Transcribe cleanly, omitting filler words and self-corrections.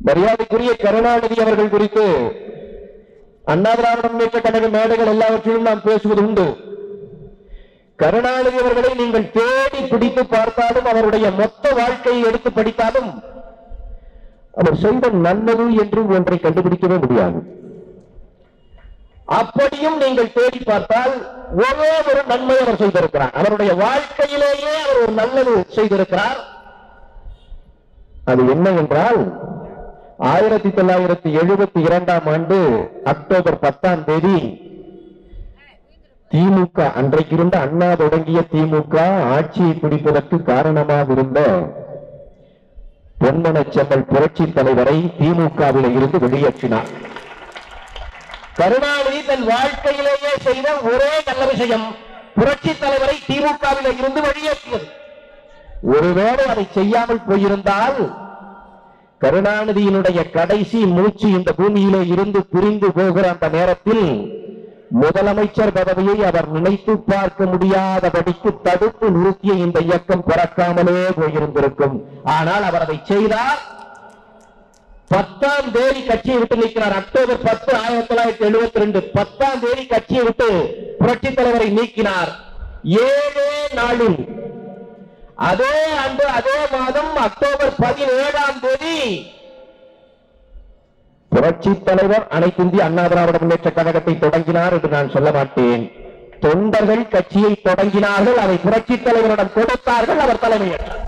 மரியாதைக்குரிய கருணாநிதி அவர்கள் குறித்து அண்ணா திராவிட முன்னேற்ற கழக மேடைகள் எல்லாவற்றிலும் நாம் பேசுவது உண்டு. கருணாநிதி அவர்களை நீங்கள் தேடி பிடித்து பார்த்தாலும், அவருடைய மொத்த வாழ்க்கையை எடுத்து படித்தாலும், அவர் செய்த நல்லது என்று ஒன்றை கண்டுபிடிக்கவே முடியாது. அப்படியும் நீங்கள் தேடி பார்த்தால் ஒரே ஒரு நன்மை அவர் செய்திருக்கிறார். அவருடைய வாழ்க்கையிலேயே அவர் ஒரு நல்லது செய்திருக்கிறார். அது என்ன என்றால், 1972ஆம் ஆண்டு அக்டோபர் 10ஆம் தேதி திமுக, அன்றைக்கு இருந்த அண்ணா தொடங்கிய திமுக ஆட்சியை பிடிப்பதற்கு காரணமாக இருந்த பொன்மனச்செம்மல் புரட்சி தலைவரை திமுகவில் இருந்து வெளியேற்றினார். கருணாநிதி தன் வாழ்க்கையிலேயே செய்த ஒரே நல்ல விஷயம் புரட்சி தலைவரை திமுகவில் இருந்து வெளியேற்றியது. ஒருவேளை அதை செய்யாமல் போயிருந்தால் கருணாநிதியினுடைய கடைசி மூச்சு இந்த பூமியிலே இருந்து பிரிந்து போகிற அந்த நேரத்தில் முதலமைச்சர் பதவியை அவர் நினைத்து பார்க்க முடியாதபடிக்கு தடுத்து நிறுத்திய இந்த இயக்கம் பிறக்காமலே போயிருந்திருக்கும். ஆனால் அவர் அதை செய்தார். 10ஆம் தேதி கட்சியை விட்டு நீக்கினார். அக்டோபர் 10, 1972 10ஆம் தேதி கட்சியை விட்டு புரட்சி தலைவரை நீக்கினார். 7 நாளில் அதே ஆண்டு அதே மாதம் அக்டோபர் 17ஆம் தேதி புரட்சி தலைவர் அனைத்து இந்திய அண்ணா திராவிட முன்னேற்ற கழகத்தை தொடங்கினார் என்று நான் சொல்ல மாட்டேன். தொண்டர்கள் கட்சியை தொடங்கினார்கள், அதை புரட்சி தலைவரிடம் கொடுத்தார்கள், அவர் தலைமையேற்றார்.